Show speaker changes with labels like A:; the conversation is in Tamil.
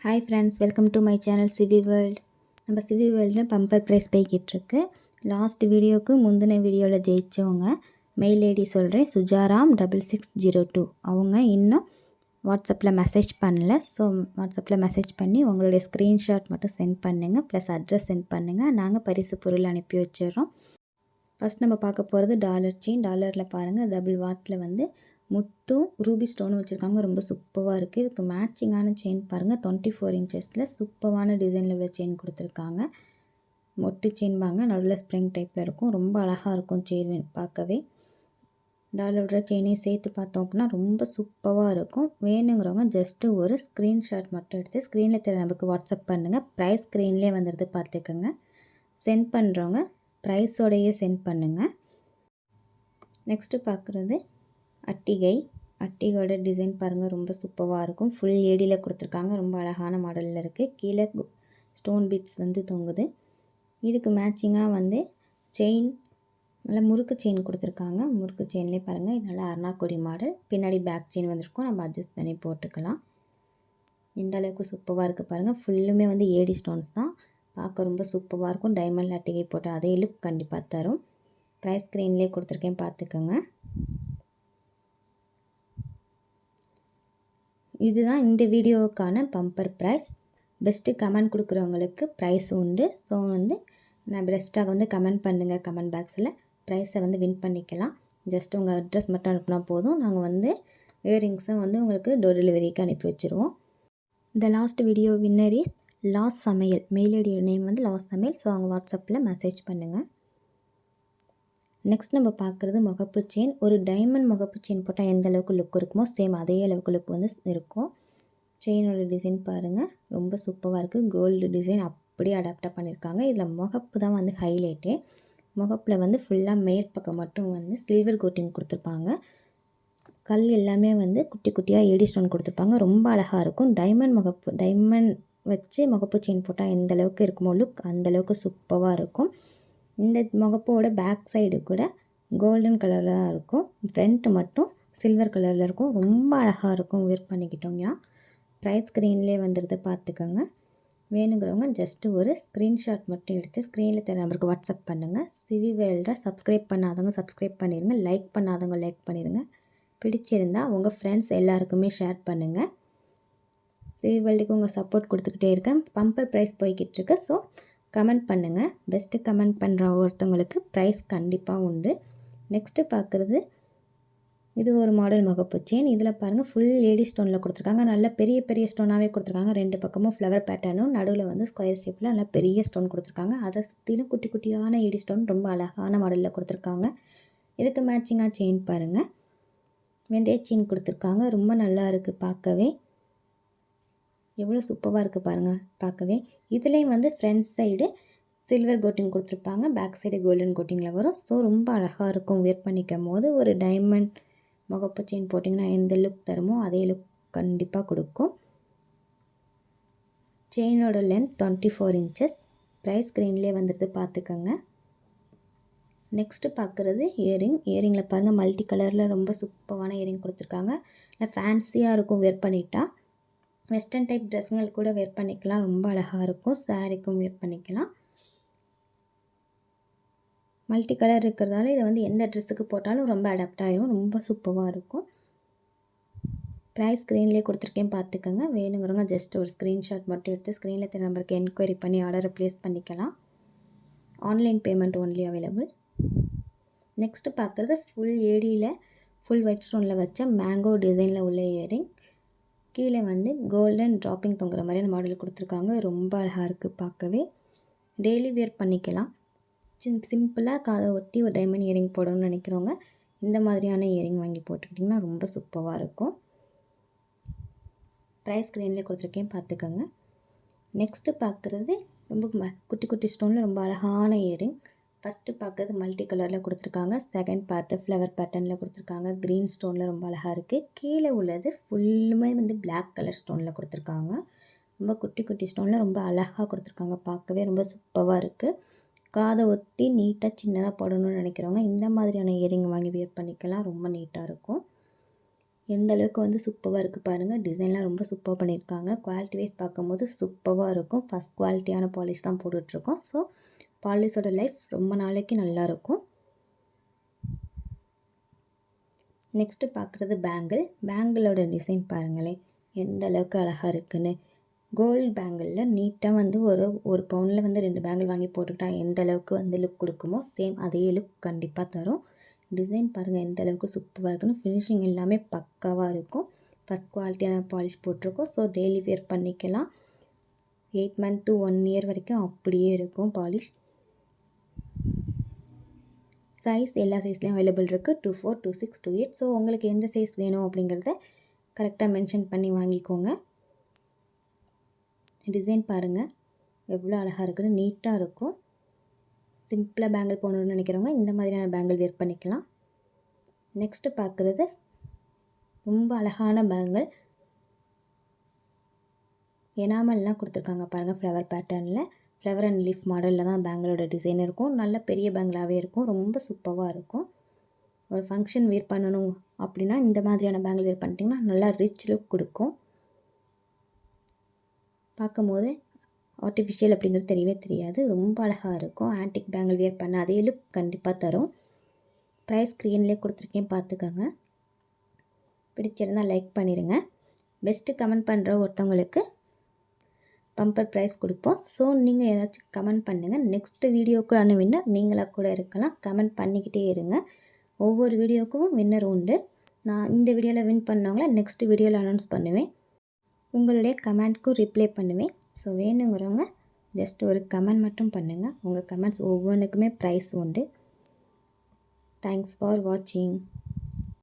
A: Hi friends, welcome to my channel CV world. நம்ம சிவி வேர்ல்டில் பம்பர் ப்ரைஸ் போய்கிட்டுருக்கு. லாஸ்ட் வீடியோவுக்கு முந்தின வீடியோவில் ஜெயித்தவங்க மெயில் ஐடி சொல்கிறேன், சுஜாராம் 6602. அவங்க இன்னும் வாட்ஸ்அப்பில் மெசேஜ் பண்ணல. ஸோ வாட்ஸ்அப்பில் மெசேஜ் பண்ணி உங்களுடைய ஸ்க்ரீன்ஷாட் மட்டும் சென்ட் பண்ணுங்கள், ப்ளஸ் அட்ரஸ் சென்ட் பண்ணுங்கள். நாங்கள் பரிசு பொருள் அனுப்பி வச்சிடுறோம். ஃபஸ்ட் நம்ம பார்க்க போகிறது டாலர் செயின். டாலரில் பாருங்கள், டபுள் வாத்தில் வந்து முத்தும் ரூபி ஸ்டோனும் வச்சுருக்காங்க. ரொம்ப சூப்பராக இருக்குது. இதுக்கு மேட்சிங்கான செயின் பாருங்கள், 24 இன்ச்சஸில் சூப்பரான டிசைனில் உள்ள செயின் கொடுத்துருக்காங்க. மொட்டு செயின் வாங்க, நடுவில் ஸ்ப்ரிங் டைப்பில் இருக்கும். ரொம்ப அழகாக இருக்கும் செயின் பார்க்கவே. டாலரோட செயினையும் சேர்த்து பார்த்தோம் அப்படின்னா ரொம்ப சூப்பராக இருக்கும். வேணுங்கிறவங்க ஜஸ்ட்டு ஒரு ஸ்க்ரீன்ஷாட் மட்டும் எடுத்து ஸ்க்ரீனில் தெரிய நமக்கு வாட்ஸ்அப் பண்ணுங்கள். ப்ரைஸ் ஸ்க்ரீன்லேயே வந்துடுது பார்த்துக்கோங்க. சென்ட் பண்ணுறவங்க ப்ரைஸோடையே சென்ட் பண்ணுங்கள். நெக்ஸ்ட்டு பார்க்குறது அட்டிகையோட டிசைன் பாருங்கள், ரொம்ப சூப்பராக இருக்கும். ஃபுல் ஏடியில் கொடுத்துருக்காங்க. ரொம்ப அழகான மாடலில் இருக்குது. கீழே ஸ்டோன் பீட்ஸ் வந்து தொங்குது. இதுக்கு மேட்சிங்காக வந்து செயின், நல்லா முறுக்கு செயின் கொடுத்துருக்காங்க. முறுக்கு செயின்லேயே பாருங்கள், நல்லா அருணாக்கொடி மாடல். பின்னாடி பேக் செயின் வந்திருக்கும், நம்ம அட்ஜஸ்ட் பண்ணி போட்டுக்கலாம். இந்த அளவுக்கு சூப்பராக இருக்குது பாருங்கள். ஃபுல்லுமே வந்து ஏடி ஸ்டோன்ஸ் தான். பார்க்க ரொம்ப சூப்பராக இருக்கும். டைமண்டில் அட்டிகை போட்டு அதே லுக் கண்டிப்பாக தரும். ப்ரைஸ் ஸ்க்ரீன்லேயே கொடுத்துருக்கேன், பார்த்துக்கோங்க. இதுதான் இந்த வீடியோவுக்கான பம்பர் ப்ரைஸ். பெஸ்ட்டு கமெண்ட் கொடுக்குறவங்களுக்கு ப்ரைஸ் உண்டு. ஸோ வந்து நான் பெஸ்ட்டாக வந்து கமெண்ட் பண்ணுங்கள். கமெண்ட் பாக்ஸில் ப்ரைஸை வந்து வின் பண்ணிக்கலாம். ஜஸ்ட் உங்கள் அட்ரஸ் மட்டும் அனுப்பினா போதும். நாங்கள் வந்து இயரிங்ஸை வந்து உங்களுக்கு டோர் டெலிவரிக்கு அனுப்பி வச்சுருவோம். இந்த லாஸ்ட் வீடியோ வின்னர் இஸ் லாஸ் சமையல். மெயில் ஐடியோட நேம் வந்து லாஸ் சமையல். ஸோ அவங்க வாட்ஸ்அப்பில் மெசேஜ் பண்ணுங்கள். நெக்ஸ்ட் நம்ம பார்க்குறது முகப்பு செயின். ஒரு டைமண்ட் முகப்பு செயின் போட்டால் எந்த அளவுக்கு லுக் இருக்குமோ சேம் அதே அளவுக்கு லுக் வந்து இருக்கும். செயினோட டிசைன் பாருங்கள், ரொம்ப சூப்பராக இருக்குது. கோல்டு டிசைன் அப்படியே அடாப்டாக பண்ணியிருக்காங்க. இதில் முகப்பு தான் வந்து ஹைலைட்டே. முகப்பில் வந்து ஃபுல்லாக மேற்பக்கம் மட்டும் வந்து சில்வர் கோட்டிங் கொடுத்துருப்பாங்க. கல் எல்லாமே வந்து குட்டி குட்டியாக ஏடி ஸ்டோன் கொடுத்துருப்பாங்க. ரொம்ப அழகாக இருக்கும். டைமண்ட் வச்சு முகப்பு செயின் போட்டால் எந்த அளவுக்கு இருக்குமோ லுக், அந்தளவுக்கு சூப்பராக இருக்கும். இந்த முகப்போட பேக் சைடு கூட கோல்டன் கலரில் தான் இருக்கும். ஃப்ரண்ட் மட்டும் சில்வர் கலரில் இருக்கும். ரொம்ப அழகாக இருக்கும். வியர் பண்ணிக்கிட்டோங்க. ப்ரைஸ் ஸ்க்ரீன்லேயே வந்துடுது, பார்த்துக்கோங்க. வேணுங்கிறவங்க ஜஸ்ட்டு ஒரு ஸ்க்ரீன்ஷாட் மட்டும் எடுத்து ஸ்க்ரீனில் தெரிய நம்பருக்கு வாட்ஸ்அப் பண்ணுங்கள். சிவி வேர்ல்டை சப்ஸ்கிரைப் பண்ணாதவங்க சப்ஸ்கிரைப் பண்ணிடுங்க. லைக் பண்ணாதவங்க லைக் பண்ணிடுங்க. பிடிச்சிருந்தால் உங்கள் ஃப்ரெண்ட்ஸ் எல்லாருக்குமே ஷேர் பண்ணுங்கள். சிவி வேர்ல்டுக்கு உங்கள் சப்போர்ட் கொடுத்துக்கிட்டே இருக்கேன். பம்பர் ப்ரைஸ் போய்கிட்டு இருக்கு. ஸோ கமெண்ட் பண்ணுங்கள். பெஸ்ட்டு கமெண்ட் பண்ணுற ஒருத்தவங்களுக்கு ப்ரைஸ் கண்டிப்பாக உண்டு. நெக்ஸ்ட்டு பார்க்குறது இது ஒரு மாடல் முகப்பு செயின். இதில் பாருங்கள், ஃபுல் ஏடி ஸ்டோனில் கொடுத்துருக்காங்க. நல்ல பெரிய பெரிய ஸ்டோனாகவே கொடுத்துருக்காங்க. ரெண்டு பக்கமும் ஃப்ளவர் பேட்டர்னும், நடுவில் வந்து ஸ்கொயர் ஷேப்பில் நல்லா பெரிய ஸ்டோன் கொடுத்துருக்காங்க. அதை சுற்றிலும் குட்டி குட்டியான ஏடி ஸ்டோன் ரொம்ப அழகான மாடலில் கொடுத்துருக்காங்க. இதுக்கு மேட்சிங்காக செயின் பாருங்கள், வெந்தய செயின் கொடுத்துருக்காங்க. ரொம்ப நல்லா இருக்குது பார்க்கவே. எவ்வளோ சூப்பராக இருக்குது பாருங்கள் பார்க்கவே. இதுலேயும் வந்து ஃப்ரண்ட் சைடு சில்வர் கோட்டிங் கொடுத்துருப்பாங்க, பேக் சைடு கோல்டன் கோட்டிங்கில் வரும். ஸோ ரொம்ப அழகாக இருக்கும். வியர் பண்ணிக்கும் போது ஒரு டைமண்ட் முகப்பு செயின் போட்டிங்கன்னா எந்த லுக் தருமோ அதே லுக் கண்டிப்பாக கொடுக்கும். செயினோட லென்த் 24 இன்ச்சஸ். ப்ரைஸ் ஸ்க்ரீன்லேயே வந்துடுது, பார்த்துக்கோங்க. நெக்ஸ்ட்டு பார்க்குறது இயரிங்கில் பாருங்கள், மல்டி கலரில் ரொம்ப சூப்பரான இயரிங் கொடுத்துருக்காங்க. நல்லா ஃபேன்சியாக இருக்கும். வியர் பண்ணிட்டா வெஸ்டர்ன் டைப் ட்ரெஸ்ஸுங்கள் கூட வேர் பண்ணிக்கலாம். ரொம்ப அழகாக இருக்கும். சாரீக்கும் வேர் பண்ணிக்கலாம். மல்டி கலர் இருக்கிறதால இதை வந்து எந்த ட்ரெஸ்ஸுக்கு போட்டாலும் ரொம்ப அடாப்ட் ஆகிடும். ரொம்ப சூப்பராக இருக்கும். ப்ரைஸ் ஸ்க்ரீன்லேயே கொடுத்துருக்கேன், பார்த்துக்கோங்க. வேணுங்கிறவங்க ஜஸ்ட் ஒரு ஸ்க்ரீன்ஷாட் மட்டும் எடுத்து ஸ்க்ரீனில் தெரிய நம்பருக்கு என்கொயரி பண்ணி ஆர்டரை ப்ளேஸ் பண்ணிக்கலாம். Online payment only available. Next பார்க்குறது ஃபுல் ஏடியில் ஃபுல் ஒயிட் ஸ்டோனில் வச்ச மேங்கோ டிசைனில் உள்ள இயரிங். கீழே வந்து கோல்டன் ட்ராப்பிங் தொங்குற மாதிரியான மாடல் கொடுத்துருக்காங்க. ரொம்ப அழகாக இருக்குது பார்க்கவே. டெய்லி வியர் பண்ணிக்கலாம். சிம்பிளாக காதை ஒட்டி ஒரு டைமண்ட் இயரிங் போடணும்னு நினைக்கிறவங்க இந்த மாதிரியான இயரிங் வாங்கி போட்டுக்கிட்டிங்கன்னா ரொம்ப சூப்பராக இருக்கும். ப்ரைஸ் ஸ்க்ரீன்லேயே கொடுத்துருக்கேன், பார்த்துக்கோங்க. நெக்ஸ்ட்டு பார்க்குறது ரொம்ப குட்டி குட்டி ஸ்டோனில் ரொம்ப அழகான இயரிங். ஃபஸ்ட்டு பார்க்குறது மல்டி கலரில் கொடுத்துருக்காங்க. செகண்ட் பார்ட்டு ஃப்ளவர் பேட்டர்னில் கொடுத்துருக்காங்க. க்ரீன் ஸ்டோனில் ரொம்ப அழகாக இருக்குது. கீழே உள்ளது ஃபுல்லுமே வந்து பிளாக் கலர் ஸ்டோனில் கொடுத்துருக்காங்க. ரொம்ப குட்டி குட்டி ஸ்டோனில் ரொம்ப அழகாக கொடுத்துருக்காங்க. பார்க்கவே ரொம்ப சூப்பராக இருக்குது. காதை ஒட்டி நீட்டாக சின்னதாக போடணும்னு நினைக்கிறவங்க இந்த மாதிரியான இயரிங் வாங்கி வியர் பண்ணிக்கலாம். ரொம்ப நீட்டாக இருக்கும். எந்த அளவுக்கு வந்து சூப்பராக இருக்குது பாருங்கள். டிசைன்லாம் ரொம்ப சூப்பராக பண்ணியிருக்காங்க. குவாலிட்டி வைஸ் பார்க்கும்போது சூப்பராக இருக்கும். ஃபஸ்ட் குவாலிட்டியான பாலிஷ் தான் போட்டுட்ருக்கோம். ஸோ பாலிஷோட லைஃப் ரொம்ப நாளைக்கு நல்லாயிருக்கும். நெக்ஸ்ட்டு பார்க்குறது பேங்கிளோட டிசைன் பாருங்களேன், எந்த அளவுக்கு அழகாக இருக்குன்னு. கோல்டு பேங்கிளில் நீட்டாக வந்து ஒரு பவுனில் வந்து 2 பேங்கிள் வாங்கி போட்டுக்கிட்டா எந்த அளவுக்கு வந்து லுக் கொடுக்குமோ சேம் அதே லுக் கண்டிப்பாக தரும். டிசைன் பாருங்கள் எந்த அளவுக்கு சூப்பராக இருக்குன்னு. ஃபினிஷிங் எல்லாமே பக்காவாக இருக்கும். ஃபஸ்ட் குவாலிட்டியான பாலிஷ் போட்டிருக்கோம். ஸோ டெய்லி வேர் பண்ணிக்கலாம். 8 மந்த் to 1 இயர் வரைக்கும் அப்படியே இருக்கும் பாலிஷ். சைஸ் எல்லா சைஸ்லேயும் அவைலபிள் இருக்குது. 24, 26, 28. ஸோ உங்களுக்கு எந்த சைஸ் வேணும் அப்படிங்கிறத கரெக்டாக மென்ஷன் பண்ணி வாங்கிக்கோங்க. டிசைன் பாருங்கள் எவ்வளோ அழகாக இருக்குன்னு. நீட்டாக இருக்கும். சிம்பிளாக பேங்கிள் போடணுன்னு நினைக்கிறவங்க இந்த மாதிரியான பேங்கிள் வேர் பண்ணிக்கலாம். நெக்ஸ்ட்டு பார்க்குறது ரொம்ப அழகான பேங்கிள். எனாமல்லாம் கொடுத்துருக்காங்க பாருங்கள். ஃப்ளவர் பேட்டர்னில் ஃப்ளவர் அண்ட் லீஃப் மாடலில் தான் பேங்கிளோட டிசைன் இருக்கும். நல்ல பெரிய பேங்கிளாகவே இருக்கும். ரொம்ப சூப்பராக இருக்கும். ஒரு ஃபங்க்ஷன் வேர் பண்ணணும் அப்படின்னா இந்த மாதிரியான பேங்கிள் வேர் பண்ணிட்டிங்கன்னா நல்லா ரிச் லுக் கொடுக்கும். பார்க்கும்போது ஆர்டிஃபிஷியல் அப்படிங்கிறது தெரியவே தெரியாது. ரொம்ப அழகாக இருக்கும். ஆன்டிக் பேங்கிள் வேர் பண்ண அதே லுக் கண்டிப்பாக தரும். ப்ரைஸ் ஸ்க்ரீன்லேயே கொடுத்துருக்கேன், பார்த்துக்கோங்க. பிடிச்சிருந்தால் லைக் பண்ணிடுங்க. பெஸ்ட்டு கமெண்ட் பண்ணுற ஒருத்தவங்களுக்கு பம்பர் ப்ரைஸ் கொடுப்போம். ஸோ நீங்கள் ஏதாச்சும் கமெண்ட் பண்ணுங்கள். நெக்ஸ்ட்டு வீடியோக்கான வின்னர் நீங்களாக கூட இருக்கலாம். கமெண்ட் பண்ணிக்கிட்டே இருங்க. ஒவ்வொரு வீடியோவுக்கும் வின்னர் உண்டு. நான் இந்த வீடியோவில் வின் பண்ணவங்கள நெக்ஸ்ட் வீடியோவில் அனௌன்ஸ் பண்ணுவேன். உங்களுடைய கமெண்ட்க்கும் ரிப்ளை பண்ணுவேன். ஸோ வேணுங்கிறவங்க ஜஸ்ட் ஒரு கமெண்ட் மட்டும் பண்ணுங்கள். உங்கள் கமெண்ட்ஸ் ஒவ்வொன்றுக்குமே ப்ரைஸ் உண்டு. தேங்க்ஸ் ஃபார் வாட்சிங்.